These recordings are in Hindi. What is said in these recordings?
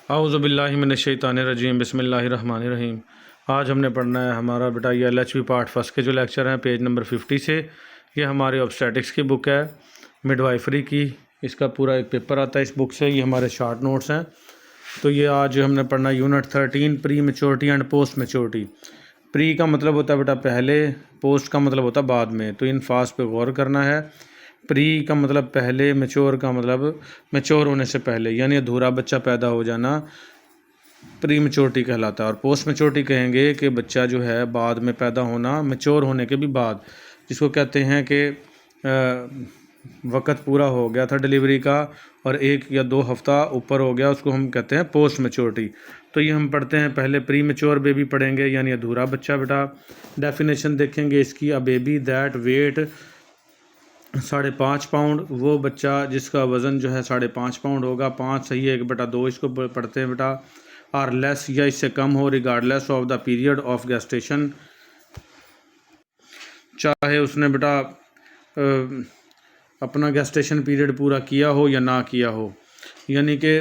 औज़ुबिल्लाहिमिनश्शैतानिर्रजीम बिस्मिल्लाहिर्रहमानिर्रहीम। आज हमने पढ़ना है हमारा बेटा ये LHV पार्ट फर्स्ट के जो लेक्चर हैं पेज नंबर 50 से। ये हमारी ऑब्स्टेटिक्स की बुक है मिडवाइफरी की। इसका पूरा एक पेपर आता है इस बुक से। ये हमारे शॉर्ट नोट्स हैं। तो ये आज हमने पढ़ना unit 13 pre maturity and post maturity. Pre का मतलब होता है बेटा पहले, पोस्ट का मतलब होता है बाद में। तो इन फास्ट पे गौर करना है। प्री का मतलब पहले, मेच्योर का मतलब मेच्योर होने से पहले, यानी अधूरा बच्चा पैदा हो जाना प्री मेच्योरिटी कहलाता है। और पोस्ट मेच्योरिटी कहेंगे कि बच्चा जो है बाद में पैदा होना, मेच्योर होने के भी बाद, जिसको कहते हैं कि वक़्त पूरा हो गया था डिलीवरी का और 1 या 2 हफ़्ता ऊपर हो गया, उसको हम कहते हैं पोस्ट मेच्योरिटी। तो ये हम पढ़ते हैं। पहले प्री मेच्योर बेबी पढ़ेंगे, यानी अधूरा बच्चा बेटा। डेफिनेशन देखेंगे इसकी। A baby that weight 5.5 pound, वो बच्चा जिसका वज़न जो है 5.5 पाउंड होगा। 5 सही है कि बेटा 2 इसको पढ़ते हैं बेटा। आर लेस या इससे कम हो, regardless of the period of gestation, चाहे उसने बेटा अपना गेस्टेशन पीरियड पूरा किया हो या ना किया हो। यानी कि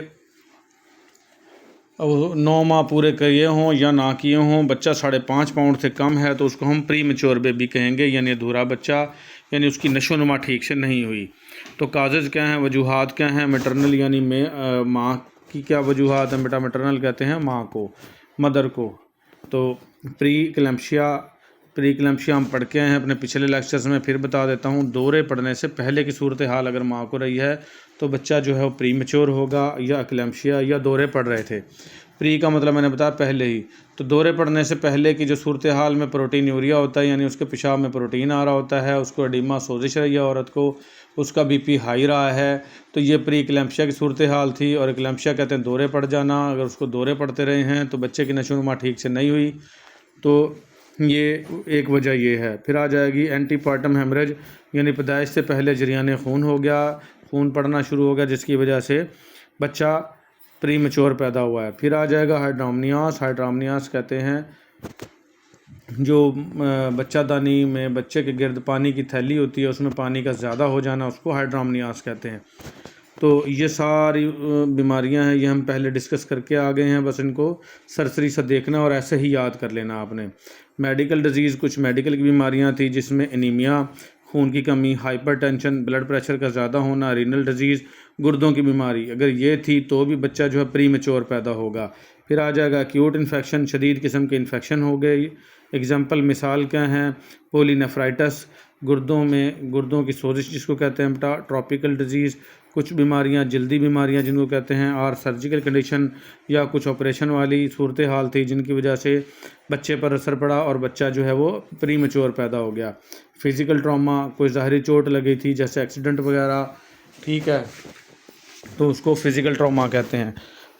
9 माह पूरे किए हों या ना किए हों, बच्चा 5.5 पाउंड से कम है तो उसको हम प्री मेच्योर बेबी कहेंगे, यानी अधूरा बच्चा, यानी उसकी नशोनुमा ठीक से नहीं हुई। तो काजेज़ क्या हैं, वजूहात क्या हैं। मैटरनल यानी माँ की क्या वजूहात हैं बेटा। मैटरनल कहते हैं माँ को, मदर को। तो प्री क्लैम्पशिया हम पढ़ के आए हैं अपने पिछले लेक्चर्स में, फिर बता देता हूँ। दौरे पड़ने से पहले की सूरत हाल अगर माँ को रही है तो बच्चा जो है वो प्री मेच्योर होगा, या क्लैम्पशिया या दौरे पड़ रहे थे। प्री का मतलब मैंने बताया पहले ही। तो दौरे पड़ने से पहले की जो सूरत हाल में प्रोटीन यूरिया होता है, यानी उसके पेशाब में प्रोटीन आ रहा होता है, उसको एडिमा सोजिश रही है औरत को, उसका बीपी हाई रहा है, तो ये प्री क्लैम्पशिया की सूरत हाल थी। और क्लैम्पशिया कहते हैं दौरे पड़ जाना। अगर उसको दौरे पड़ते रहे हैं तो बच्चे की नशोनुमा ठीक से नहीं हुई, तो ये एक वजह ये है। फिर आ जाएगी एंटीपार्टम हेमरेज, यानी पैदाइश से पहले जरियान खून हो गया, खून पड़ना शुरू हो गया, जिसकी वजह से बच्चा प्री मेच्योर पैदा हुआ है। फिर आ जाएगा हाइड्रोमनियास कहते हैं जो बच्चादानी में बच्चे के गिर्द पानी की थैली होती है, उसमें पानी का ज़्यादा हो जाना, उसको हाइड्रोमनियास कहते हैं। तो ये सारी बीमारियां हैं, ये हम पहले डिस्कस करके आ गए हैं। बस इनको सरसरी सा देखना और ऐसे ही याद कर लेना आपने। मेडिकल डिजीज़, कुछ मेडिकल की बीमारियां थी जिसमें एनीमिया, खून की कमी, हाइपरटेंशन, ब्लड प्रेशर का ज़्यादा होना, रीनल डिजीज़, गुर्दों की बीमारी, अगर ये थी तो भी बच्चा जो है प्री मेच्योर पैदा होगा। फिर आ जाएगा एक्यूट इन्फेक्शन, शदीद किस्म के इन्फेक्शन हो गए। एग्जाम्पल मिसाल क्या हैं, पोलिनेफ्राइटिस, गुर्दों की सोजिश जिसको कहते हैं बेटा, ट्रॉपिकल डिजीज़, कुछ बीमारियां जल्दी बीमारियां जिनको कहते हैं, और सर्जिकल कंडीशन या कुछ ऑपरेशन वाली सूरत हाल थी जिनकी वजह से बच्चे पर असर पड़ा और बच्चा जो है वो प्री मेच्योर पैदा हो गया। फिज़िकल ट्रॉमा, कोई ज़ाहरी चोट लगी थी जैसे एक्सीडेंट वगैरह, ठीक है, तो उसको फिज़िकल ट्रॉमा कहते हैं।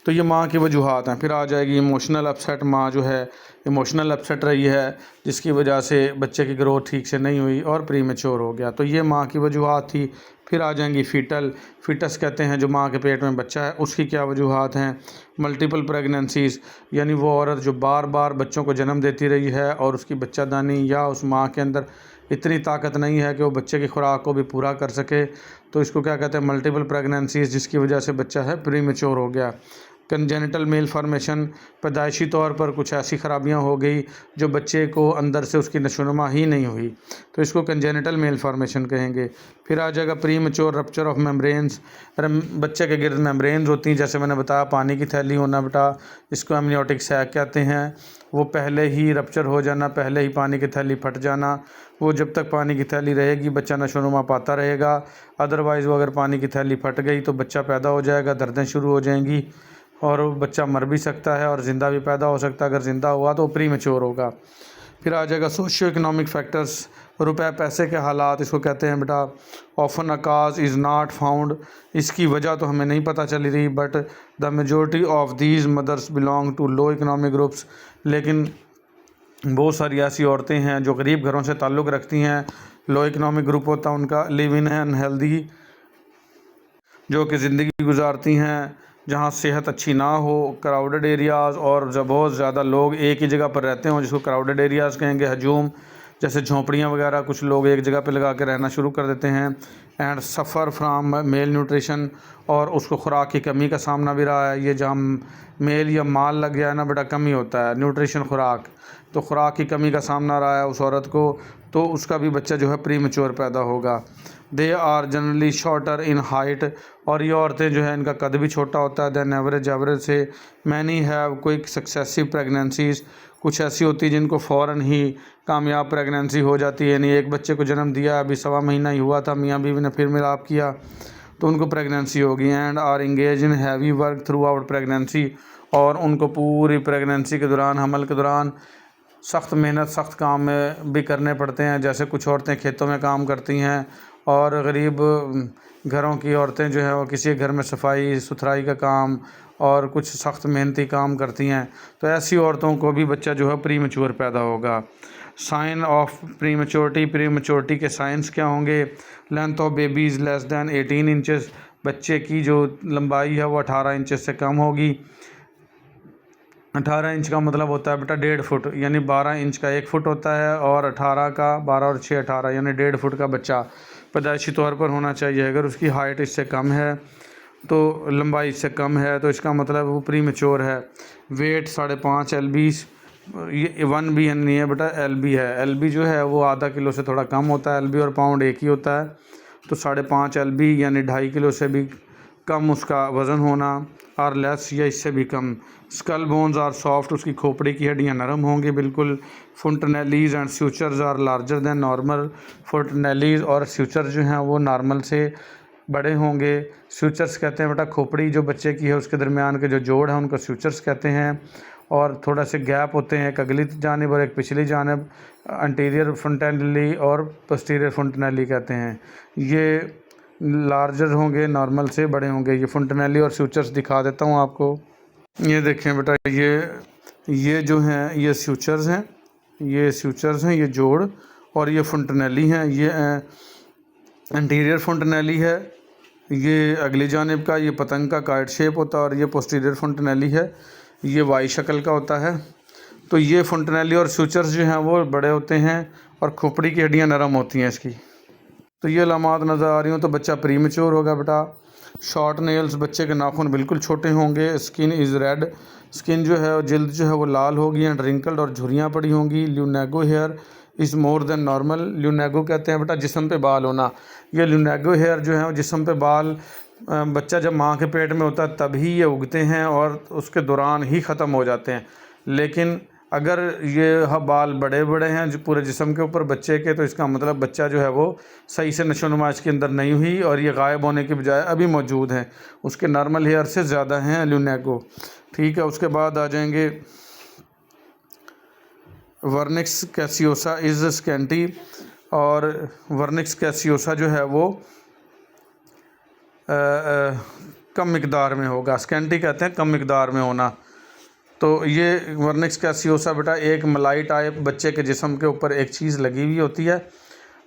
तो ये माँ की वजूहात हैं। फिर आ जाएगी इमोशनल अपसेट, माँ जो है इमोशनल अपसेट रही है जिसकी वजह से बच्चे की ग्रोथ ठीक से नहीं हुई और प्री मेच्योर हो गया, तो ये माँ की वजूहात थी। फिर आ जाएंगी फीटस कहते हैं जो माँ के पेट में बच्चा है, उसकी क्या वजूहात हैं। मल्टीपल प्रेगनेंसीज़, यानी वो औरत जो बार बार बच्चों को जन्म देती रही है और उसकी बच्चादानी या उस माँ के अंदर इतनी ताकत नहीं है कि वो बच्चे की खुराक को भी पूरा कर सके, तो इसको क्या कहते हैं, मल्टीपल प्रेगनेंसीज़, जिसकी वजह से बच्चा है प्री मेच्योर हो गया। कंजेनिटल मेल फॉर्मेशन, पैदाइशी तौर पर कुछ ऐसी ख़राबियाँ हो गई जो बच्चे को अंदर से उसकी नशोनुमा ही नहीं हुई, तो इसको कंजेनिटल मेल फॉर्मेशन कहेंगे। फिर आ जाएगा pre mature rupture of membranes, बच्चे के गिर्द मेम्ब्रेन्स होती हैं, जैसे मैंने बताया पानी की थैली होना बेटा, जिसको एमनियोटिक सैक कहते हैं, वो पहले ही रप्चर हो जाना, पहले ही पानी की थैली फट जाना। वो जब तक पानी की थैली रहेगी बच्चा नशोनुमा पाता रहेगा, अदरवाइज़ वो अगर पानी की थैली फट गई तो बच्चा पैदा हो जाएगा, दर्दें शुरू हो जाएंगी और बच्चा मर भी सकता है और ज़िंदा भी पैदा हो सकता है। अगर ज़िंदा हुआ तो प्री मेच्योर होगा। फिर आ जाएगा सोशियो इकोनॉमिक फैक्टर्स, रुपए पैसे के हालात, इसको कहते हैं बेटा often a cause is not found, इसकी वजह तो हमें नहीं पता चली रही, but the majority of these mothers belong to low economic groups, लेकिन बहुत सारी ऐसी औरतें हैं जो गरीब घरों से ताल्लुक़ रखती हैं, लो इकोनॉमिक ग्रुप होता है उनका, लिव इन अनहेल्दी, जो कि ज़िंदगी गुजारती हैं जहाँ सेहत अच्छी ना हो, क्राउडेड एरियाज़, और जब बहुत ज़्यादा लोग एक ही जगह पर रहते हों जिसको क्राउडेड एरियाज़ कहेंगे। हजूम, जैसे झोंपड़ियाँ वगैरह कुछ लोग एक जगह पे लगा के रहना शुरू कर देते हैं। And suffer from mail nutrition, और उसको खुराक की कमी का सामना भी रहा है। ये जहाँ मेल या माल लग गया है ना बेटा, कमी होता है न्यूट्रिशन खुराक, तो खुराक की कमी का सामना रहा है उस औरत को, तो उसका भी बच्चा जो है प्री मैच्योर पैदा होगा। They are generally shorter in height, और ये औरतें जो है इनका कद भी छोटा होता है दैन एवरेज से। Many have quick successive pregnancies, कुछ ऐसी होती है जिनको फ़ौरन ही कामयाब प्रेगनेंसी हो जाती है, यानी एक बच्चे को जन्म दिया, अभी 1.25 महीना ही हुआ था, मियाँ बीवी ने फिर मिलाप किया तो उनको प्रेगनेंसी होगी। And are engage in heavy work throughout pregnancy, और उनको पूरी प्रेगनेंसी के दौरान, हमल के दौरान सख्त मेहनत, सख्त काम में भी करने पड़ते हैं। जैसे कुछ औरतें खेतों में काम करती हैं, और गरीब घरों की औरतें जो है वो किसी घर में सफाई सुथराई का काम और कुछ सख्त मेहनती काम करती हैं, तो ऐसी औरतों को भी बच्चा जो है प्री मैच्योर पैदा होगा। साइन ऑफ प्री मैच्योरिटी के साइंस क्या होंगे? Length of baby is less than 18 inches, बच्चे की जो लंबाई है वो 18 इंचेस से कम होगी। 18 इंच का मतलब होता है बेटा 1.5 फुट, यानी 12 इंच का 1 फुट होता है, और 18 का 12 और 6 18, यानी 1.5 फुट का बच्चा पैदाइशी तौर पर होना चाहिए। अगर उसकी हाइट इससे कम है, तो लंबाई इससे कम है, तो इसका मतलब वो प्री मैच्योर है। वेट 5.5 LB, ये 1B नहीं है बेटा, LB है। LB जो है वो आधा किलो से थोड़ा कम होता है, LB और पाउंड एक ही होता है, तो 5.5 LB यानी 2.5 किलो से भी कम उसका वज़न होना, और लेस या इससे भी कम। स्कल बोन्स आर सॉफ्ट, उसकी खोपड़ी की हड्डियाँ नरम होंगी बिल्कुल। Fontanelles and sutures are larger than normal, fontanelles और स्यूचर जो हैं वो नॉर्मल से बड़े होंगे। स्यूचर्स कहते हैं बेटा खोपड़ी जो बच्चे की है उसके दरमियान के जो जोड़ है उनको स्यूचर्स कहते हैं, और थोड़ा से गैप होते हैं, एक अगली जानिब और एक पिछली जानिब, अंटीरियर फुंटनेली और पोस्टीरियर फुंटनेली कहते हैं। ये लार्जर होंगे, नॉर्मल से बड़े होंगे। ये फुंटनेली और स्यूचर्स दिखा देता हूँ आपको। ये देखें बेटा, ये जो हैं ये स्यूचर्स हैं, ये जोड़, और ये फुंटनेली हैं। ये एंटीरियर फुंटनेली है, ये अगली जानिब का, ये पतंग का काइट शेप होता है, और ये पोस्टीरियर फुंटनेली है, ये वाई शक्ल का होता है। तो ये फुंटनेली और स्यूचर्स जो हैं वो बड़े होते हैं, और खोपड़ी की हड्डियाँ नरम होती हैं इसकी। तो ये अलामात नज़र आ रही हो तो बच्चा प्री मैच्योर होगा बेटा। शॉर्ट नेल्स, बच्चे के नाखून बिल्कुल छोटे होंगे। स्किन इज़ रेड, स्किन जो है जिल्द जो है वो लाल होगी, एंड रिंकल्ड और झुर्रियाँ पड़ी होंगी। Lanugo hair is more than normal, lanugo कहते हैं बेटा जिस्म पे बाल होना। ये ल्यूनेगो हेयर जो है जिस्म पे बाल बच्चा जब माँ के पेट में होता है तभी ये उगते हैं, और उसके दौरान ही ख़त्म हो जाते हैं। लेकिन अगर ये बाल बड़े बड़े हैं जो पूरे जिस्म के ऊपर बच्चे के, तो इसका मतलब बच्चा जो है वो सही से नशोनुमा इसके अंदर नहीं हुई, और ये गायब होने के बजाय अभी मौजूद हैं, उसके नॉर्मल हेयर से ज़्यादा हैं ल्यूनेगो। ठीक है, उसके बाद आ जाएंगे वर्निक्स कैसियोसा इज़ स्कैंटी, और वर्निक्स कैसियोसा जो है वो कम मिकदार में होगा। स्कैंटी कहते हैं कम मिकदार में होना। तो ये वर्निक्स कैसियोसा बेटा एक मलाई टाइप बच्चे के जिस्म के ऊपर एक चीज़ लगी हुई होती है,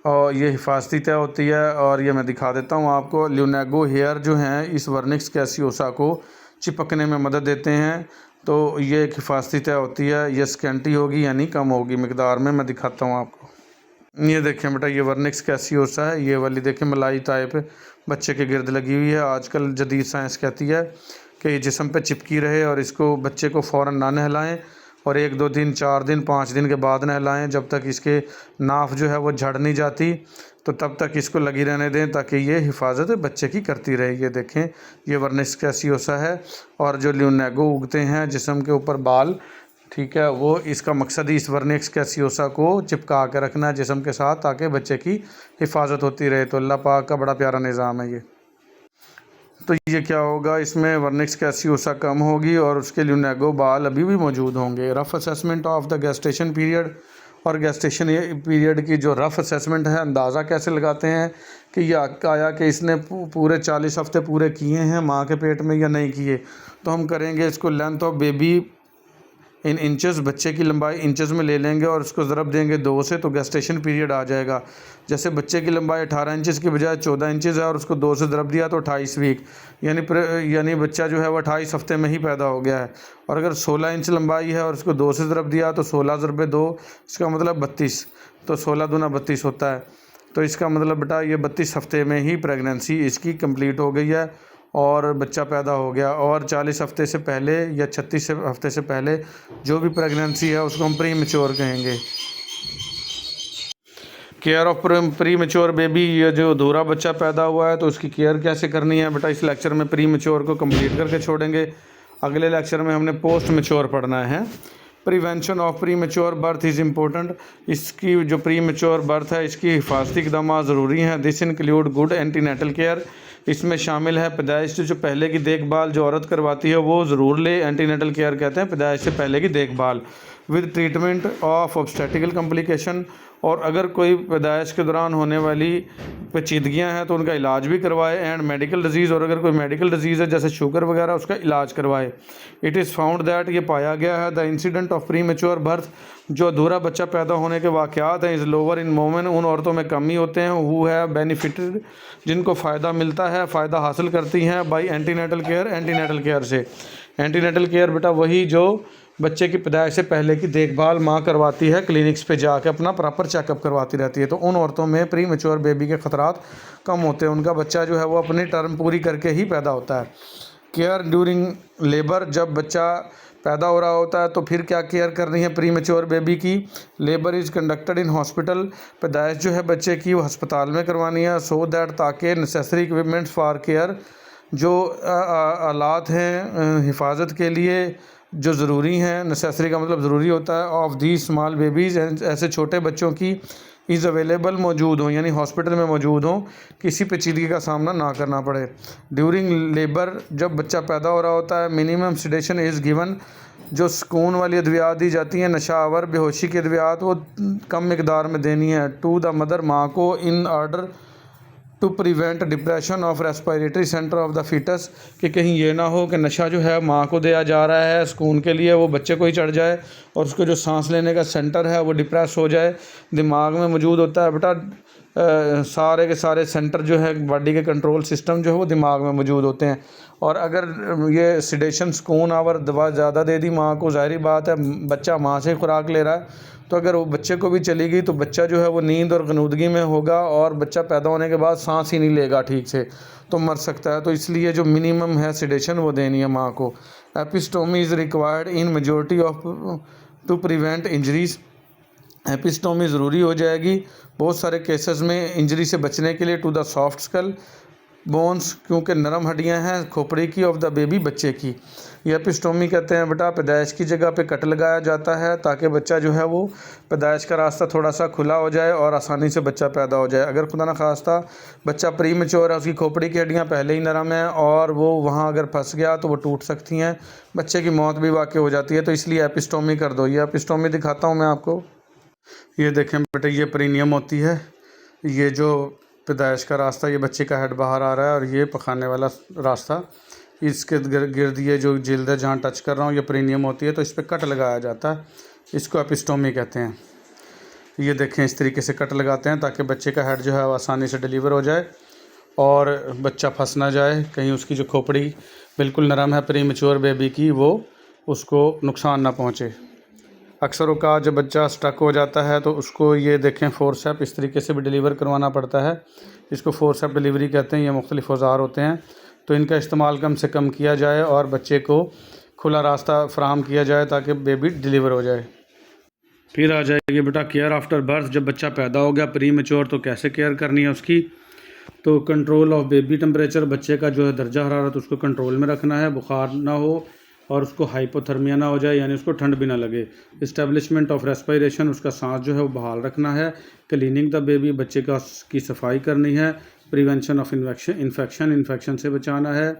और ये हिफाजती तय होती है, और ये मैं दिखा देता हूँ आपको। ल्यूनेगो हेयर जो हैं इस वर्निक्स कैसियोसा को चिपकने में मदद देते हैं, तो ये एक हिफाजती तय होती है। ये स्कैंटी होगी यानी कम होगी मिकदार में। मैं दिखाता हूँ आपको। ये देखें बेटा, ये वर्निक्स कैसियोसा है, ये वाली देखें मलाई टाइप बच्चे के गिर्द लगी हुई है। आजकल जदीद साइंस कहती है कि ये जिस्म पे चिपकी रहे, और इसको बच्चे को फ़ौरन ना नहलाएं, और 1 2 दिन 4 दिन 5 दिन के बाद नहलाएं, जब तक इसके नाफ जो है वो झड़ नहीं जाती, तो तब तक इसको लगी रहने दें ताकि ये हिफाजत बच्चे की करती रहे। ये देखें, ये वर्निक्स कैसियोसा है, और जो ल्यूनेगो उगते हैं जिस्म के ऊपर बाल, ठीक है, वो इसका मकसद ही इस वर्निक्स कैसियोसा को चिपका के रखना है जिस्म के साथ, ताकि बच्चे की हिफाजत होती रहे। तो अल्लाह पाक का बड़ा प्यारा निज़ाम है ये। तो ये क्या होगा, इसमें वर्निक्स कैसियोसा कम होगी, और उसके ल्यूनेगो बाल अभी भी मौजूद होंगे। Rough assessment of the gestation period, और गेस्टेशन पीरियड की जो रफ़ असेसमेंट है, अंदाज़ा कैसे लगाते हैं कि ये आया कि इसने पूरे 40 हफ्ते पूरे किए हैं माँ के पेट में या नहीं किए। तो हम करेंगे इसको length of baby in inches, बच्चे की लंबाई इंचेस में ले लेंगे, और उसको ज़रब देंगे 2 से, तो गेस्टेशन पीरियड आ जाएगा। जैसे बच्चे की लंबाई 18 इंचेस की बजाय 14 इंचेस है, और उसको 2 से ज़रब दिया तो 28 वीक, यानी बच्चा जो है वो 28 हफ्ते में ही पैदा हो गया है। और अगर 16 इंच लंबाई है और उसको 2 से ज़रब दिया तो 16 ज़रबे 2, इसका मतलब 32, तो 16 दूना 32 होता है। तो इसका मतलब बेटा ये 32 हफ्ते में ही प्रेगनेंसी इसकी कंप्लीट हो गई है और बच्चा पैदा हो गया। और 40 हफ्ते से पहले या 36 हफ्ते से पहले जो भी प्रेगनेंसी है उसको हम प्री मैच्योर कहेंगे। Care of pre mature baby, ये जो अधूरा बच्चा पैदा हुआ है तो उसकी केयर कैसे करनी है बेटा, इस लेक्चर में प्री मैच्योर को कंप्लीट करके छोड़ेंगे। अगले लेक्चर में हमने पोस्ट मैच्योर पढ़ना है। Prevention of pre mature birth is important, इसकी जो प्री मैच्योर बर्थ है इसकी हिफाजती इक़दाम ज़रूरी हैं। This include good antenatal care, इसमें शामिल है पैदाइश से जो पहले की देखभाल जो औरत करवाती है वो ज़रूर ले, एंटीनेटल केयर कहते हैं पैदाइश से पहले की देखभाल। With treatment of obstetrical complication, और अगर कोई पैदाइश के दौरान होने वाली पेचीदगियाँ हैं तो उनका इलाज भी करवाए। एंड मेडिकल डिजीज़, और अगर कोई मेडिकल डिजीज़ है जैसे शुगर वगैरह उसका इलाज करवाए। इट इज़ फाउंड दैट, ये पाया गया है, the incident of pre mature birth, जो अधूरा बच्चा पैदा होने के वाक़यात हैं, इज़ लोअर इन वोमेन, उन औरतों में कम ही होते हैं। हु है बेनिफिटेड, जिनको फ़ायदा मिलता है, फ़ायदा हासिल करती हैं by antenatal care, antenatal care से। एंटीनेटल केयर बेटा वही जो बच्चे की पैदाइश से पहले की देखभाल माँ करवाती है, क्लिनिक्स पे जाके अपना प्रॉपर चेकअप करवाती रहती है। तो उन औरतों में प्री मैच्योर बेबी के ख़तरात कम होते हैं, उनका बच्चा जो है वो अपनी टर्म पूरी करके ही पैदा होता है। केयर ड्यूरिंग लेबर, जब बच्चा पैदा हो रहा होता है तो फिर क्या केयर करनी है प्री मैच्योर बेबी की। Labour is conducted in hospital, पैदाइश जो है बच्चे की वो अस्पताल में करवानी है। सो दैट, ताकि नेसेसरी इक्विपमेंट्स फॉर केयर, जो आलात हैं हिफाजत के लिए जो ज़रूरी हैं, नेसेसरी का मतलब ज़रूरी होता है, ऑफ दी स्मॉल बेबीज़, ऐसे छोटे बच्चों की इज़ अवेलेबल, मौजूद हों, यानी हॉस्पिटल में मौजूद हों, किसी पेचीदगी का सामना ना करना पड़े। ड्यूरिंग लेबर, जब बच्चा पैदा हो रहा होता है, मिनिमम सिडेशन इज़ गिवन, जो सुकून वाली अद्वियात दी जाती हैं, नशावर बेहोशी की अद्वियात वो कम मिकदार में देनी है। टू द मदर, माँ को, in order to prevent depression of respiratory centre of the foetus, कि कहीं ये ना हो कि नशा जो है माँ को दिया जा रहा है सुकून के लिए वो बच्चे को ही चढ़ जाए और उसको जो सांस लेने का सेंटर है वो डिप्रेस हो जाए। दिमाग में मौजूद होता है बेटा सारे के सारे सेंटर जो है बॉडी के कंट्रोल सिस्टम जो है वो दिमाग में मौजूद होते हैं। और अगर ये सिडेशन सुकून आवर दवा ज़्यादा दे दी माँ को, ज़ाहिर बात है बच्चा माँ से खुराक ले रहा है, तो अगर वो बच्चे को भी चली गई तो बच्चा जो है वो नींद और गनूदगी में होगा और बच्चा पैदा होने के बाद सांस ही नहीं लेगा ठीक से, तो मर सकता है। तो इसलिए जो मिनिमम है सिडेशन वो देनी है माँ को। Episiotomy is required in majority of to prevent injuries, episiotomy ज़रूरी हो जाएगी बहुत सारे केसेस में इंजरी से बचने के लिए। To the soft skull bones, क्योंकि नरम हड्डियां हैं खोपड़ी की, ऑफ द बेबी, बच्चे की। ये एपिस्टोमी कहते हैं बेटा पैदाइश की जगह पे कट लगाया जाता है ताकि बच्चा जो है वो पैदाइश का रास्ता थोड़ा सा खुला हो जाए और आसानी से बच्चा पैदा हो जाए। अगर खुदा न खास्ता बच्चा प्री मैच्योर है, उसकी खोपड़ी की हड्डियाँ पहले ही नरम हैं और वो वहाँ अगर फंस गया तो वो टूट सकती हैं, बच्चे की मौत भी वाक़ई हो जाती है। तो इसलिए एपिस्टोमी कर दो। ये एपिस्टोमी दिखाता हूँ मैं आपको। ये देखें बेटा ये प्रीनियम होती है, ये जो पैदाइश का रास्ता, ये बच्चे का हेड बाहर आ रहा है और ये पखाने वाला रास्ता, इसके गिर्द ये जो जिल्द है जहाँ टच कर रहा हूँ ये प्रीनियम होती है, तो इस पर कट लगाया जाता है, इसको एपिस्टोमी कहते हैं। ये देखें इस तरीके से कट लगाते हैं ताकि बच्चे का हेड जो है वो आसानी से डिलीवर हो जाए और बच्चा फंस ना जाए, कहीं उसकी जो खोपड़ी बिल्कुल नरम है प्री मैच्योर बेबी की वो उसको नुकसान ना पहुँचे। अक्सर औक़ात जब बच्चा स्टक हो जाता है तो उसको ये देखें फोरसेप इस तरीके से भी डिलीवर करवाना पड़ता है, इसको फोरसेप डिलीवरी कहते हैं। ये मुख्तलिफ औज़ार होते हैं तो इनका इस्तेमाल कम से कम किया जाए और बच्चे को खुला रास्ता फराहम किया जाए ताकि बेबी डिलीवर हो जाए। फिर आ जाएगी बेटा केयर आफ्टर बर्थ, जब बच्चा पैदा हो गया प्री मैच्योर तो कैसे केयर करनी है उसकी। तो कंट्रोल ऑफ बेबी टेम्परेचर, बच्चे का जो है दर्जा हरारत उसको कंट्रोल में रखना है, बुखार ना हो और उसको हाइपोथर्मिया ना हो जाए, यानी उसको ठंड भी ना लगे। इस्टेब्लिशमेंट ऑफ रेस्पिरेशन, उसका सांस जो है वो बहाल रखना है। क्लीनिंग द बेबी, बच्चे की सफाई करनी है। प्रिवेंशन ऑफ इन्फेक्शन से बचाना है।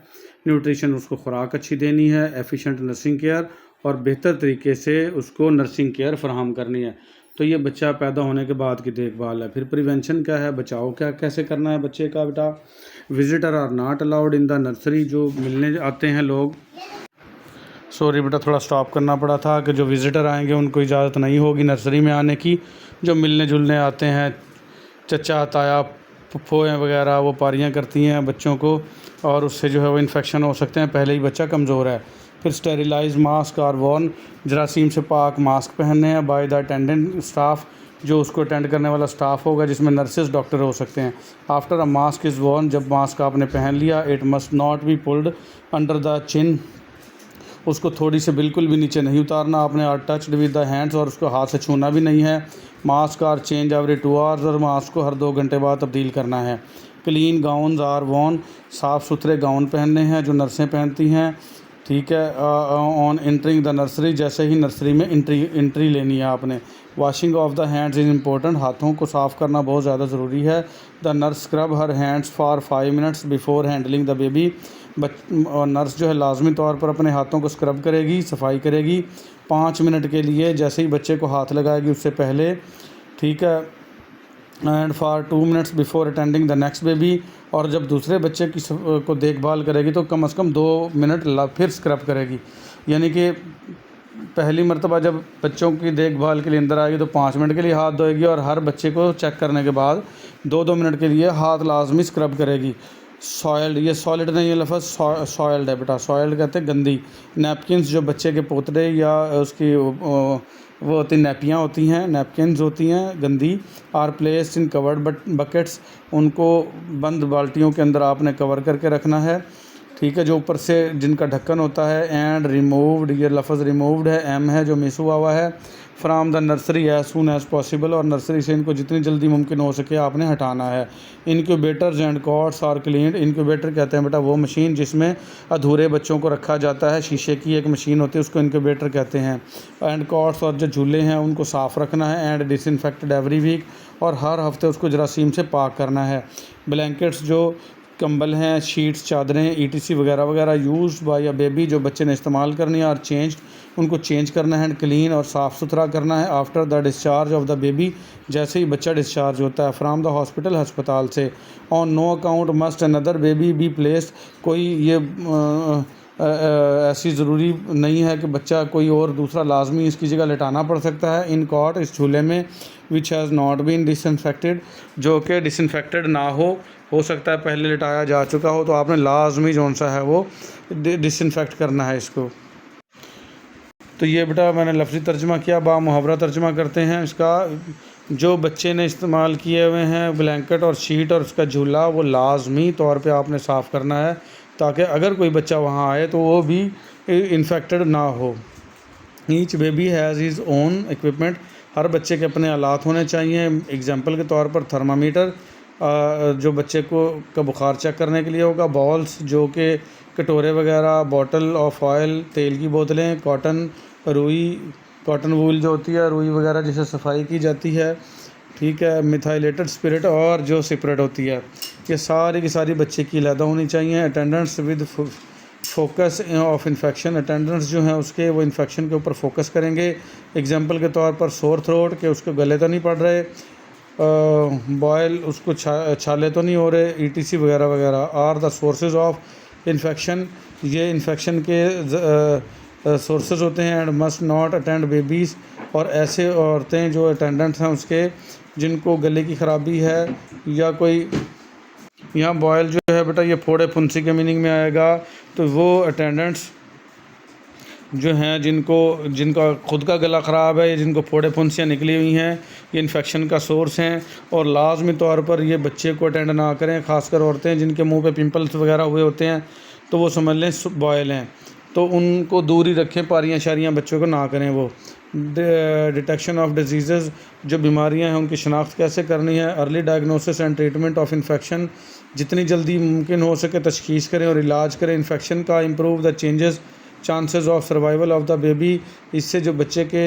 न्यूट्रिशन, उसको खुराक अच्छी देनी है। एफिशिएंट नर्सिंग केयर, और बेहतर तरीके से उसको नर्सिंग केयर फराहम करनी है। तो ये बच्चा पैदा होने के बाद की देखभाल है। फिर प्रिवेंशन क्या है, बचाव क्या कैसे करना है बच्चे का बेटा। Visitor are not allowed in the nursery, जो मिलने आते हैं लोग, सॉरी बेटा थोड़ा स्टॉप करना पड़ा था कि जो विज़िटर आएंगे उनको इजाज़त नहीं होगी नर्सरी में आने की। जो मिलने जुलने आते हैं चचा ताया फूफोएँ वगैरह, वो पारियाँ करती हैं बच्चों को और उससे जो है वो इन्फेक्शन हो सकते हैं, पहले ही बच्चा कमज़ोर है। फिर स्टेरिलाइज मास्क और वॉर्न, जरासीम से पाक मास्क पहनने हैं बाय द अटेंडेंट स्टाफ, जो उसको अटेंड करने वाला स्टाफ होगा, जिसमें नर्सेज, डॉक्टर हो सकते हैं। After a mask is worn, जब मास्क आपने पहन लिया, it must not be pulled under the chin, उसको थोड़ी से बिल्कुल भी नीचे नहीं उतारना आपने। और टच्ड विद द हैंड्स, और उसको हाथ से छूना भी नहीं है। Mask are change every 2 hours, और मास्क को हर 2 घंटे बाद तब्दील करना है। क्लीन गाउन्स आर वॉर्न, साफ़ सुथरे गाउन पहनने हैं जो नर्सें पहनती हैं, ठीक है। ऑन एंटरिंग द नर्सरी, जैसे ही नर्सरी में एंट्री लेनी है आपने। Washing of the hands is important, हाथों को साफ़ करना बहुत ज़्यादा ज़रूरी है। The nurse scrub her hands for 5 minutes before handling the baby, और नर्स जो है लाजमी तौर पर अपने हाथों को स्क्रब करेगी, सफाई करेगी 5 मिनट के लिए, जैसे ही बच्चे को हाथ लगाएगी उससे पहले, ठीक है। And for 2 minutes before attending the next baby, और जब दूसरे बच्चे की को देखभाल करेगी तो कम से कम 2 मिनट फिर स्क्रब करेगी। यानी कि पहली मरतबा जब बच्चों की देखभाल के लिए अंदर आएगी तो 5 मिनट के लिए हाथ धोएगी, और हर बच्चे को चेक करने के बाद 2-2 मिनट के लिए हाथ लाजमी स्क्रब करेगी। सॉइल्ड, ये सॉलिड नहीं है लफ्ज़, सॉइल्ड है बेटा, सॉइल्ड कहते हैं गंदी। नैपकिन्स, जो बच्चे के पोतड़े या उसकी वो होती नैपियाँ होती हैं, नैपकिन्स होती हैं गंदी, are placed in covered buckets, उनको बंद बाल्टियों के अंदर आपने कवर करके रखना है, ठीक है, जो ऊपर से जिनका ढक्कन होता है। एंड रिमूव्ड, ये लफ्ज़ रिमूव्ड है, एम है जो मिस हुआ हुआ है। From the nursery as soon as possible, और नर्सरी से इनको जितनी जल्दी मुमकिन हो सके आपने हटाना है। Incubators and cots are cleaned, incubator कहते हैं बेटा वो मशीन जिसमें अधूरे बच्चों को रखा जाता है, शीशे की एक मशीन होती है, उसको इनक्यूबेटर कहते हैं। एंड कॉट्स, और जो झूले हैं उनको साफ़ रखना है। एंड डिसइंफेक्टेड एवरी वीक, और हर हफ्ते उसको जरासीम से पाक करना है। ब्लैंकेट्स, जो कंबल हैं, शीट्स, चादरें, ETC वगैरह वगैरह यूज़ बाय अ बेबी, जो बच्चे ने इस्तेमाल करनी है, और चेंज, उनको चेंज करना है। क्लीन, और साफ़ सुथरा करना है। After the discharge of the baby, जैसे ही बच्चा डिस्चार्ज होता है फ्राम द हॉस्पिटल, अस्पताल से। On no account must another baby be placed, कोई ये ऐसी ज़रूरी नहीं है कि बच्चा कोई और दूसरा लाजमी इसकी जगह लेटाना पड़ सकता है। इन कॉट, इस झूले में, which has not been disinfected, जो कि डिसइंफेक्टेड ना हो सकता है पहले लिटाया जा चुका हो, तो आपने लाजमी जौन सा है वो डिसइंफेक्ट करना है इसको। तो ये बेटा मैंने लफ्ज़ी तर्जमा किया, मुहावरा तर्जमा करते हैं इसका। जो बच्चे ने इस्तेमाल किए हुए हैं ब्लैंकेट और शीट और उसका झूला, वो लाजमी तौर पे आपने साफ़ करना है, ताकि अगर कोई बच्चा वहाँ आए तो वो भी इन्फेक्टेड ना हो। Each baby has his own equipment, हर बच्चे के अपने आलात होने चाहिए। एग्जांपल के तौर पर थर्मामीटर, जो बच्चे को का बुखार चेक करने के लिए होगा। बॉल्स, जो कि कटोरे वगैरह। बॉटल ऑफ ऑयल, तेल की बोतलें। कॉटन, रुई, कॉटन वूल जो होती है, रुई वगैरह जिससे सफाई की जाती है, ठीक है। मिथाइलेटेड स्पिरिट, और जो सिपरेट होती है, ये सारी की सारी बच्चे की अलहदा होनी चाहिए। Attendants with focus of infection, attendants जो हैं उसके वो इन्फेक्शन के ऊपर फोकस करेंगे। एग्जांपल के तौर पर सोर थ्रोट, के उसके गले तो नहीं पड़ रहे, बॉयल, उसको छाले तो नहीं हो रहे, ETC वगैरह वगैरह। Are the sources of infection, ये इन्फेक्शन के सोर्सेज होते हैं। And must not attend babies, और ऐसे औरतें जो अटेंडेंट्स हैं उसके, जिनको गले की ख़राबी है या कोई, यहाँ बॉयल जो है बेटा ये फोड़े फुंसी के मीनिंग में आएगा। तो वो अटेंडेंट्स जो हैं जिनका ख़ुद का गला ख़राब है, जिनको फोड़े फुंसियाँ निकली हुई हैं, ये इन्फेक्शन का सोर्स हैं। और लाजमी तौर पर ये बच्चे को अटेंड ना करें, ख़ासकर औरतें जिनके मुंह पे पिंपल्स वगैरह हुए होते हैं, तो वो समझ लें बॉयल हैं, तो उनको दूर ही रखें, पारियाँ शारियाँ बच्चों को ना करें। वो डिटेक्शन ऑफ डिजीज़, जो बीमारियां हैं उनकी शनाख्त कैसे करनी है। Early diagnosis and treatment of infection, जितनी जल्दी मुमकिन हो सके तशखीस करें और इलाज करें इन्फेक्शन का। Improve the chances of survival of the baby, इससे जो बच्चे के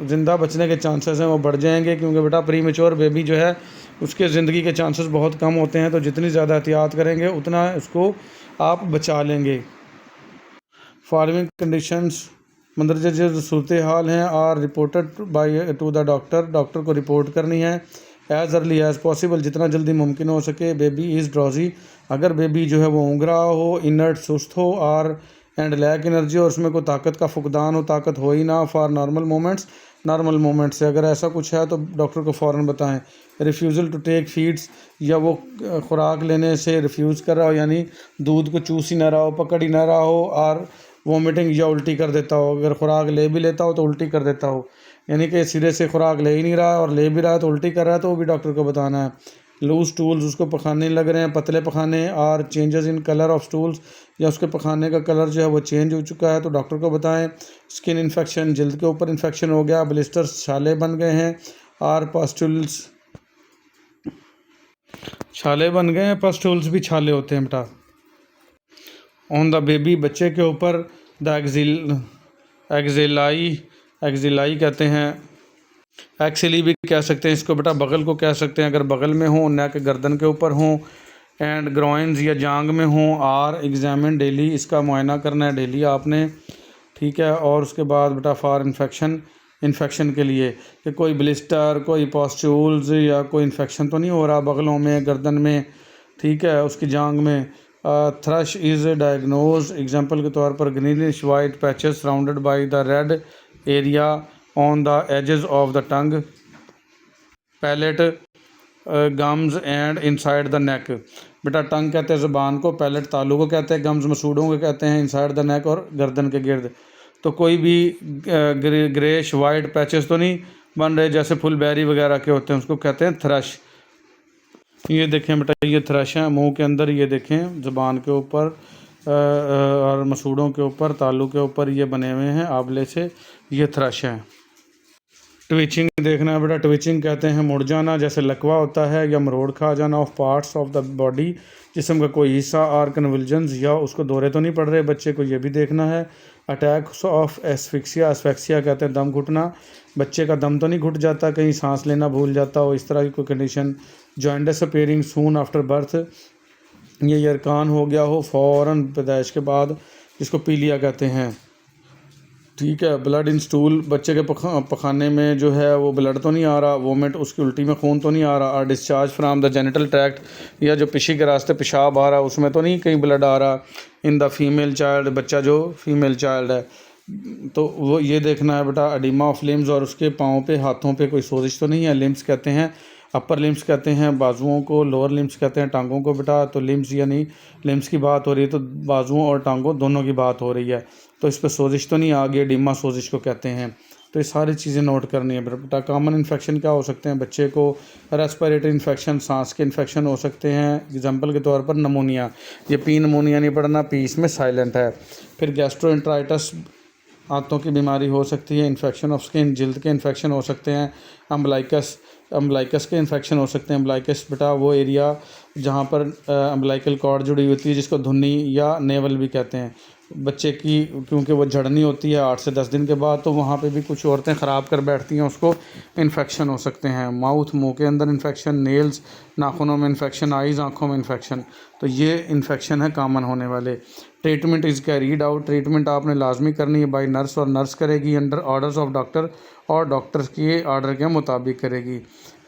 ज़िंदा बचने के चांसेस हैं वो बढ़ जाएंगे, क्योंकि बेटा प्री मेच्योर बेबी जो है उसके ज़िंदगी के चांसेस बहुत कम होते हैं। तो जितनी ज़्यादा एहतियात करेंगे उतना उसको आप बचा लेंगे। फॉलोइंग कंडीशंस, मंदरजे जो सूरत हाल हैं, are reported by to the doctor को रिपोर्ट करनी है। एज़ अर्ली एज़ पॉसिबल, जितना जल्दी मुमकिन हो सके। बेबी इज़ ड्रॉजी, अगर बेबी जो है वो ऊँग रहा हो, इनर्ट सुस्त हो, आर एंड लैक एनर्जी, और उसमें कोई ताकत का फुकदान हो, ताकत हो ही ना। फॉर नॉर्मल मोमेंट्स से अगर ऐसा कुछ है तो डॉक्टर को फ़ौरन बताएं। रिफ्यूज़ल टू टेक फीड्स, या वो खुराक लेने से रिफ्यूज़ कर रहा हो, यानी दूध को चूस ही ना रहा हो, पकड़ ही ना रहा हो, और वॉमिटिंग या उल्टी कर देता हो, अगर खुराक ले भी लेता हो तो उल्टी कर देता हो। यानी कि सिरे से खुराक ले ही नहीं रहा और ले भी रहा है तो उल्टी कर रहा है, तो वो भी डॉक्टर को बताना है। लूज स्टूल्स, उसको पखाने लग रहे हैं, पतले पखाने, और changes in colour of stools, या उसके पखाने का कलर जो है वो चेंज हो चुका है तो डॉक्टर को बताएं। स्किन इन्फेक्शन, जल्द के ऊपर इन्फेक्शन हो गया, ब्लिस्टर्स, छाले बन गए हैं, और पस्टुल्स, छाले बन गए हैं, पस्टुल्स भी छाले होते हैं बेटा। ऑन द बेबी, बच्चे के ऊपर द एक्जिलाई कहते हैं, एक्सिली भी कह सकते हैं इसको बेटा, बगल को कह सकते हैं अगर बगल में हो, नेक गर्दन के ऊपर हो, एंड ग्रोइंस या जांग में हो, आर एग्जामिन डेली, इसका मुआयना करना है डेली आपने, ठीक है। और उसके बाद बेटा फॉर इन्फेक्शन के लिए कि कोई ब्लिस्टर, कोई पॉस्ट्यूल्स या कोई इन्फेक्शन तो नहीं हो रहा बगलों में, गर्दन में, ठीक है, उसकी जांग में। थ्रश इज़ डायग्नोज, एग्जांपल के तौर पर greenish white patches surrounded by the red area on the edges of the tongue, palate, gums and inside the neck. बेटा टंग कहते हैं ज़बान को, पैलेट तालू को कहते हैं, गम्स मसूड़ों को कहते हैं, इनसाइड द नेक और गर्दन के गिर्द। तो कोई भी ग्रेश वाइट पैचेस तो नहीं बन रहे जैसे फुलबेरी वगैरह के होते हैं, उसको कहते हैं थ्रश। ये देखें बेटा, ये थ्रश है मुंह के अंदर, ये देखें ज़बान के ऊपर और मसूड़ों के ऊपर, तालू के ऊपर ये बने हुए हैं आंवले से, ये थ्रश हैं। ट्विचिंग देखना है बेटा, ट्विचिंग कहते हैं मुड़ जाना, जैसे लकवा होता है या मरोड़ खा जाना of parts of the body, जिस्म का कोई हिस्सा, और कन्वल्जन्स, या उसको दौरे तो नहीं पड़ रहे बच्चे को, ये भी देखना है। अटैक्स ऑफ एस्फिक्सिया कहते हैं दम घुटना, बच्चे का दम तो नहीं घुट जाता, कहीं सांस लेना भूल जाता हो, इस तरह की कोई condition. Joints appearing soon after birth, ये यरकान हो गया हो फ़ौरन पैदाइश के बाद, जिसको पीलिया कहते हैं, ठीक है। ब्लड इन स्टूल, बच्चे के पखाने में जो है वो ब्लड तो नहीं आ रहा, वोमिट, उसकी उल्टी में खून तो नहीं आ रहा, और discharge from the genital tract, या जो पिशी के रास्ते पेशाब आ रहा है उसमें तो नहीं कहीं ब्लड आ रहा। इन द फीमेल चाइल्ड, बच्चा जो फीमेल चाइल्ड है तो वो ये देखना है बेटा। एडिमा ऑफ लिम्स, और उसके पाँव पे, हाथों पे कोई सोजिश तो नहीं है। लिम्स कहते हैं, अपर लिम्स कहते हैं बाजुओं को, लोअर लिम्स कहते हैं टांगों को बेटा। तो लिम्स यानी लिम्स की बात हो रही है तो बाजुओं और टांगों दोनों की बात हो रही है, तो इस पर सोजिश तो नहीं आ गई, एडिमा सोजिश को कहते हैं। तो ये सारी चीज़ें नोट करनी है बेटा। कॉमन इन्फेक्शन क्या हो सकते हैं बच्चे को? रेस्पिरेटरी इन्फेक्शन, सांस के इन्फेक्शन हो सकते हैं, एग्जांपल के तौर पर नमोनिया, ये पी नमोनिया नहीं पढ़ना, पी इसमें साइलेंट है। फिर गैस्ट्रोएंटराइटिस, आंतों की बीमारी हो सकती है। इन्फेक्शन ऑफ स्किन, जल्द के इन्फेक्शन हो सकते हैं। अम्बलाइकस के इन्फेक्शन हो सकते हैं। अम्बलाइकस बेटा वो एरिया जहाँ पर अम्बलाइकल कॉर्ड जुड़ी होती है, जिसको धुन्नी या नेवल भी कहते हैं बच्चे की, क्योंकि वो झड़नी होती है 8 से 10 दिन के बाद, तो वहाँ पे भी कुछ औरतें ख़राब कर बैठती हैं, उसको इन्फेक्शन हो सकते हैं। माउथ, मुंह के अंदर इन्फेक्शन, नेल्स, नाखूनों में इन्फेक्शन, आइज़, आँखों में इन्फेक्शन, तो ये इन्फेक्शन है कॉमन होने वाले। Treatment is carried out, treatment आपने लाजमी करनी है बाय नर्स, और नर्स करेगी अंडर ऑर्डर्स ऑफ डॉक्टर, और डॉक्टर के ऑर्डर के मुताबिक करेगी,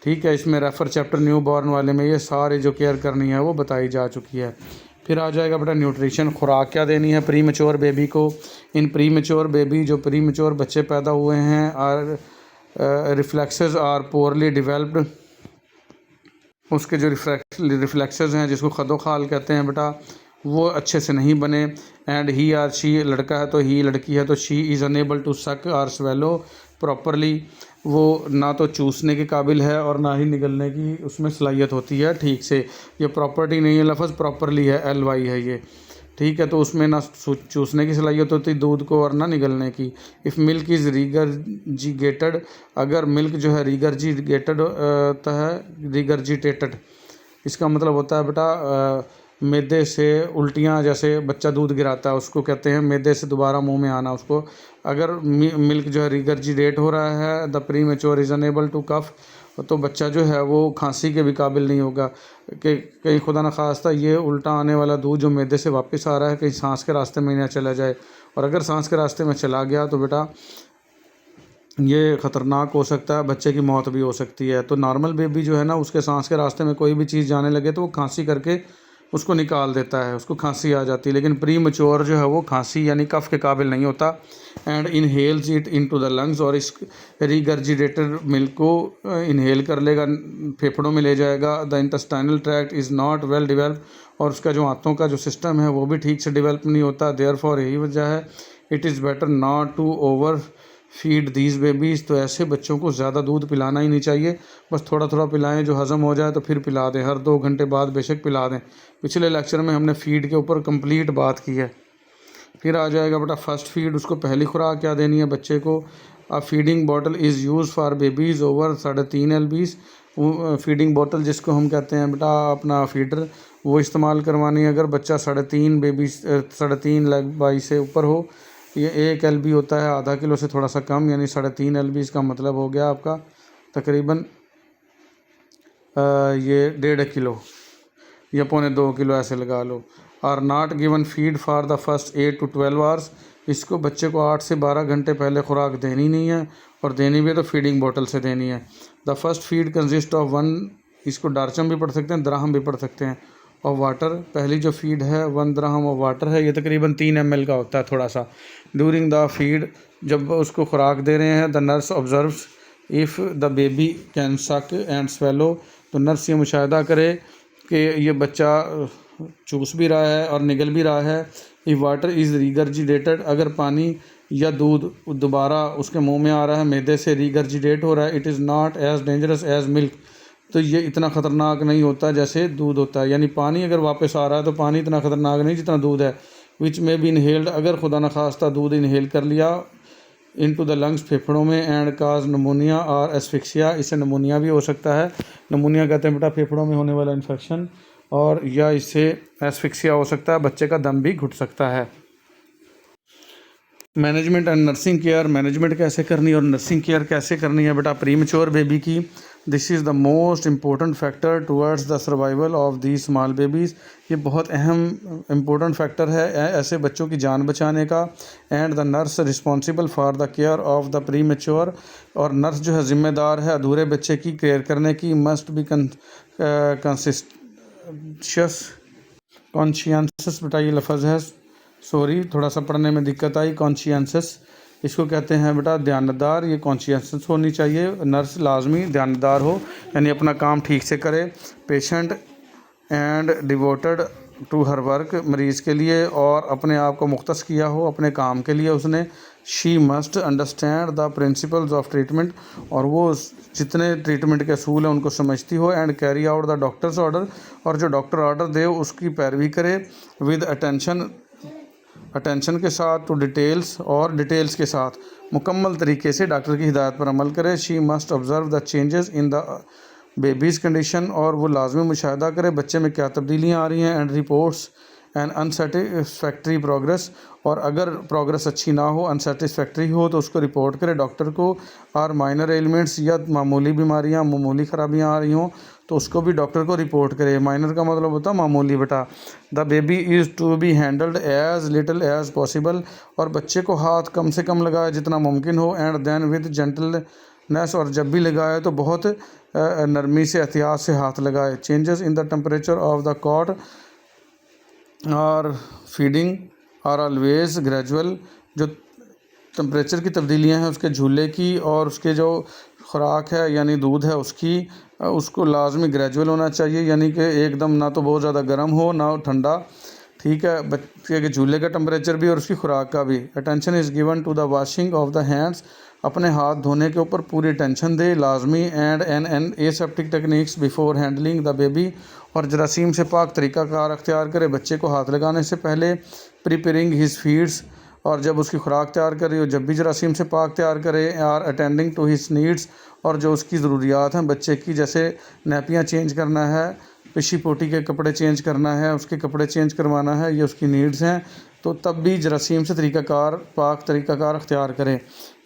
ठीक है। इसमें रेफर चैप्टर न्यू बॉर्न वाले में ये सारे जो केयर करनी है वो बताई जा चुकी है। फिर आ जाएगा बेटा न्यूट्रिशन, खुराक क्या देनी है प्री मैच्योर बेबी को। इन प्री मैच्योर बेबी, जो प्री मैच्योर बच्चे पैदा हुए हैं, और रिफ्लेक्सेस आर पोरली डेवलप्ड, उसके जो रिफ्लेक्सेस हैं जिसको खदो खाल कहते हैं बेटा, वो अच्छे से नहीं बने। एंड ही आर शी, लड़का है तो ही, लड़की है तो she, is unable to suck or swallow properly, वो ना तो चूसने के काबिल है और ना ही निगलने की उसमें सलाहियत होती है ठीक से। ये प्रॉपर्टी नहीं है, लफ्ज़ प्रॉपरली है, LY है ये, ठीक है। तो उसमें ना चूसने की सलाहियत होती दूध को, और ना निगलने की। इफ़ मिल्क इज़ रीगर्जिगेटेड, अगर मिल्क जो है रीगर्जिगेटेड होता है, रीगर्जिटेटेड इसका मतलब होता है बेटा मैदे से उल्टियाँ, जैसे बच्चा दूध गिराता है उसको कहते हैं मैदे से दोबारा मुंह में आना उसको। अगर मिल्क जो है रिगर्जिटेट हो रहा है, the premature is unable to cough, तो बच्चा जो है वो खांसी के भी काबिल नहीं होगा कि कहीं खुदा न खास्ता ये उल्टा आने वाला दूध जो मैदे से वापस आ रहा है कहीं सांस के रास्ते में ना चला जाए, और अगर सांस के रास्ते में चला गया तो बेटा ये ख़तरनाक हो सकता है, बच्चे की मौत भी हो सकती है। तो नॉर्मल बेबी जो है ना, उसके सांस के रास्ते में कोई भी चीज़ जाने लगे तो वो खांसी करके उसको निकाल देता है, उसको खांसी आ जाती है। लेकिन प्री मैच्योर जो है वो खांसी यानी कफ के काबिल नहीं होता। And inhales it into the lungs, और इस रिगर्जिटेटेड मिल्क को इनहेल कर लेगा, फेफड़ों में ले जाएगा। The intestinal tract is not well developed, और उसका जो आंतों का जो सिस्टम है वो भी ठीक से डेवलप नहीं होता। देयरफॉर यही वजह है it is better not to overfeed these babies. तो ऐसे बच्चों को ज़्यादा दूध पिलाना ही नहीं चाहिए, बस थोड़ा थोड़ा पिलाएं, जो हज़म हो जाए तो फिर पिला दें, हर 2 घंटे बाद बेशक पिला दें। पिछले लेक्चर में हमने फ़ीड के ऊपर कंप्लीट बात की है। फिर आ जाएगा बेटा फर्स्ट फीड, उसको पहली खुराक क्या देनी है बच्चे को। A feeding bottle is use for babies over 3.5 LBs। Feeding बोतल जिसको हम कहते हैं बेटा अपना फीडर, वो इस्तेमाल करवानी है अगर बच्चा 3.5 लंबाई से ऊपर हो। ये 1 LB होता है आधा किलो से थोड़ा सा कम, यानी 3.5 LB का मतलब हो गया आपका तकरीबन ये 1.5 किलो या 1.25 किलो ऐसे लगा लो। Are not given feed for the first 8 to 12 hours. इसको बच्चे को 8 से 12 घंटे पहले खुराक देनी नहीं है, और देनी भी है तो फीडिंग बोतल से देनी है। The first feed consist of 1, इसको डार्चम भी पढ़ सकते हैं, द्राहम भी पढ़ सकते हैं, और वाटर। पहली जो फीड है 1 द्राहम और वाटर है, ये तकरीबन 3 ml का होता है थोड़ा सा। ड्यूरिंग द फीड, जब उसको खुराक दे रहे हैं, the nurse observes if the baby can सक एंड स्वेलो। तो नर्स ये मुशाहिदा करे कि ये बच्चा चूस भी रहा है और निगल भी रहा है। इफ़ वाटर इज़ रिगर्जिटेटेड, अगर पानी या दूध दोबारा उसके मुंह में आ रहा है, मैदे से रिगर्जिटेट हो रहा है, it is not as dangerous as milk. तो ये इतना ख़तरनाक नहीं होता जैसे दूध होता है, यानी पानी अगर वापस आ रहा है तो पानी इतना ख़तरनाक नहीं जितना दूध है। विच में भी इनहेल्ड, अगर खुदा न खास्ता दूध इनहेल कर लिया इनटू द लंग्स, फेफड़ों में, एंड काज नमोनिया और एस्फिक्सिया, इससे नमोनिया भी हो सकता है। नमोनिया कहते हैं बेटा फेफड़ों में होने वाला इन्फेक्शन, और या इससे एस्फिक्सिया हो सकता है, बच्चे का दम भी घुट सकता है। Management and nursing care, management कैसे करनी है और नर्सिंग केयर कैसे करनी है बेटा प्री मैच्योर बेबी की। This is the most important factor towards the survival of the small babies. ये बहुत अहम इम्पोर्टेंट फैक्टर है ऐसे बच्चों की जान बचाने का। And the nurse responsible for the care of the pre mature, और नर्स जो है ज़िम्मेदार है अधूरे बच्चे की केयर करने की। मस्ट बी कॉन्शियस बेटा ये लफ्ज़ है, सॉरी थोड़ा सा पढ़ने में दिक्कत आई। कॉन्शियंसस इसको कहते हैं बेटा ध्यानदार, ये कॉन्शियंसस होनी चाहिए। नर्स लाजमी ध्यानदार हो, यानी अपना काम ठीक से करे। Patient and devoted to her work, मरीज़ के लिए और अपने आप को मुख्तस किया हो अपने काम के लिए उसने। She must understand the principles of treatment, और वो जितने ट्रीटमेंट के असूल हैं उनको समझती हो। And carry out the doctors order, और जो डॉक्टर ऑर्डर दे उसकी पैरवी करे। विद अटेंशन के साथ, टू डिटेल्स, और डिटेल्स के साथ मुकम्मल तरीके से डॉक्टर की हिदायत पर अमल करे। She must observe the changes in the babies condition, और वो लाजमी मुशाहिदा करे बच्चे में क्या तब्दीलियाँ आ रही हैं। And reports and unsatisfactory progress, और अगर प्रोग्रेस अच्छी ना हो, अनसेटिस्फैक्ट्री हो, तो उसको रिपोर्ट करे डॉक्टर को। और माइनर एलिमेंट्स, या मामूली बीमारियाँ, मामूली ख़राबियाँ आ रही हों तो उसको भी डॉक्टर को रिपोर्ट करे। माइनर का मतलब होता है मामूली बेटा। The baby is to be handled as little as possible, और बच्चे को हाथ कम से कम लगाए जितना मुमकिन हो। एंड देन विद जेंटलनेस, और जब भी लगाए तो बहुत नरमी से एहतियात से हाथ लगाए। Changes in the temperature of the cot और फीडिंग आर ऑलवेज ग्रेजुअल, जो टेम्परेचर की तब्दीलियां हैं उसके झूले की और उसके जो खुराक है यानी दूध है उसको लाजमी ग्रेजुअल होना चाहिए, यानी कि एकदम ना तो बहुत ज़्यादा गर्म हो ना ठंडा, ठीक है। बच्चे के झूले का टेम्परेचर भी और उसकी खुराक का भी। Attention is given to the washing of the hands, अपने हाथ धोने के ऊपर पूरी अटेंशन दे लाजमी। And an aseptic techniques before handling the baby, और जरासीम से पाक तरीक़ाकार अख्तियार करे बच्चे को हाथ लगाने से पहले। प्रिपेयरिंग हिज फीड्स, और जब उसकी खुराक तैयार करे हो जब भी जरासीम से पाक तैयार करे। Are attending to his needs, और जो उसकी ज़रूरियात हैं बच्चे की, जैसे नैपियाँ चेंज करना है, पिशी पोटी के कपड़े चेंज करना है, उसके कपड़े चेंज करवाना है, ये उसकी नीड्स हैं, तो तब भी जरासीम से पाक तरीक़ाकार अख्तियार करें।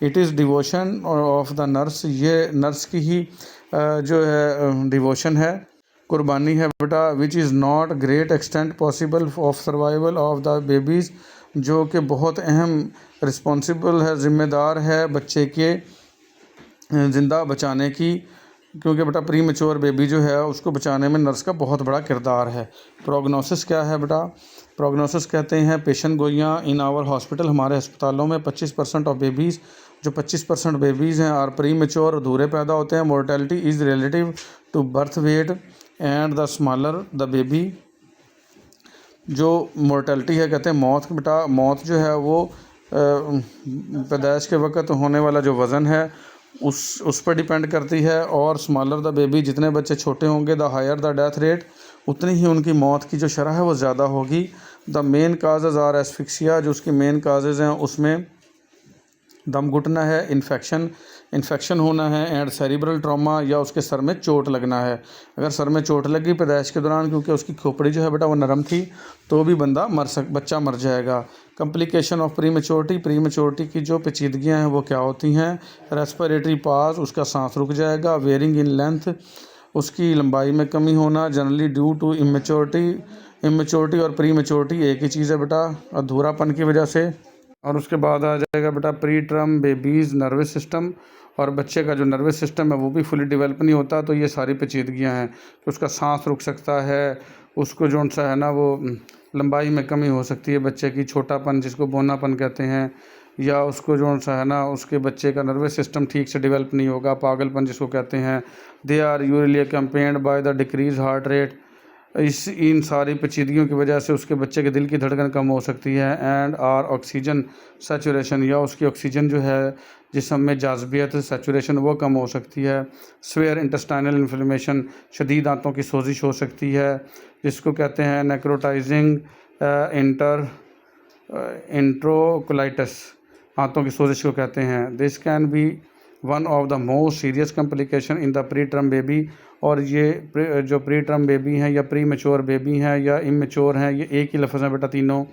It is devotion of the nurse, ये नर्स की ही जो है डिवोशन है, कुर्बानी है बेटा। Which is not great extent possible of survival of the babies, जो कि बहुत अहम रिस्पॉन्सिबल है, ज़िम्मेदार है बच्चे के ज़िंदा बचाने की, क्योंकि बेटा प्री मैच्योर बेबी जो है उसको बचाने में नर्स का बहुत बड़ा किरदार है। प्रोग्नोसिस क्या है बेटा? प्रोग्नोसिस कहते हैं पेशेंट गोइयाँ इन आवर हॉस्पिटल, हमारे अस्पतालों में 25% ऑफ बेबीज़, जो 25% बेबीज़ हैं आर प्री मैच्योर, अधूरे पैदा होते हैं। Mortality is relative to birth weight and the smaller the baby, जो मोर्टेलिटी है कहते हैं मौत बेटा, मौत जो है वो पैदाइश के वक़्त होने वाला जो वज़न है उस पर डिपेंड करती है। और स्मॉलर द बेबी, जितने बच्चे छोटे होंगे the higher the death rate, उतनी ही उनकी मौत की जो शरह है वो ज़्यादा होगी। The main causes are asphyxia, जो उसकी मेन काजेज़ हैं उसमें दम घुटना है, इन्फेक्शन होना है, एंड सेरिब्रल ट्रॉमा, या उसके सर में चोट लगना है। अगर सर में चोट लगी पैदाइश के दौरान, क्योंकि उसकी खोपड़ी जो है बेटा वो नरम थी, तो भी बच्चा मर जाएगा। कम्प्लिकेशन ऑफ प्री मेच्योरिटी की जो पेचीदगियाँ हैं वो क्या होती हैं? रेस्पिरेटरी पॉज, उसका सांस रुक जाएगा। वेरिंग इन लेंथ, उसकी लंबाई में कमी होना, जनरली ड्यू टू इमेच्योरिटी और प्री मेच्योरिटी एक ही चीज़ है बेटा, अधूरापन की वजह से। और उसके बाद आ जाएगा बेटा pre term babies nervous system, और बच्चे का जो नर्वस सिस्टम है वो भी फुली डेवलप नहीं होता। तो ये सारी पेचीदगियाँ हैं कि उसका सांस रुक सकता है, उसको जो सा है ना वो लंबाई में कमी हो सकती है बच्चे की, छोटापन जिसको बोनापन कहते हैं, या उसको जो सा है ना उसके बच्चे का नर्वस सिस्टम ठीक से डेवलप नहीं होगा, पागलपन जिसको कहते हैं। They are usually accompanied by the decrease heart rate, इन सारी पेचीदगियों की वजह से उसके बच्चे के दिल की धड़कन कम हो सकती है। एंड आर ऑक्सीजन सैचुरेशन, या उसकी ऑक्सीजन जो है जिस्म में जाज़बियत सैचुरेशन वो कम हो सकती है। स्वेयर इंटेस्टाइनल इन्फ्लेमेशन, शदीद दांतों की सोजिश हो सकती है, जिसको कहते हैं नेक्रोटाइजिंग इंट्रोकोलाइटिस, हाथों की सोजिश को कहते हैं। This can be one of the most serious complication in the pre term baby, और ये जो प्री टर्म बेबी हैं या प्री मेच्योर बेबी हैं या इमेच्योर हैं, ये एक ही लफ्ज़ है बेटा तीनों,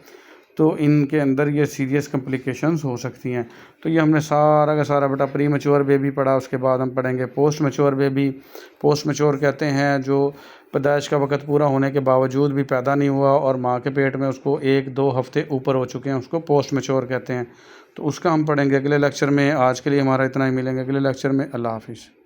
तो इनके अंदर ये सीरियस कम्प्लिकेशंस हो सकती हैं। तो ये हमने सारा का सारा बेटा प्री मेच्योर बेबी पढ़ा। उसके बाद हम पढ़ेंगे post mature baby. Post mature कहते हैं जो पैदाइश का वक़्त पूरा होने के बावजूद भी पैदा नहीं हुआ और माँ के पेट में उसको 1-2 हफ़्ते ऊपर हो चुके हैं, उसको पोस्ट मेच्योर कहते हैं। तो उसका हम पढ़ेंगे अगले लेक्चर में। आज के लिए हमारा इतना ही, मिलेंगे अगले लेक्चर में। अल्लाह हाफ़िज़।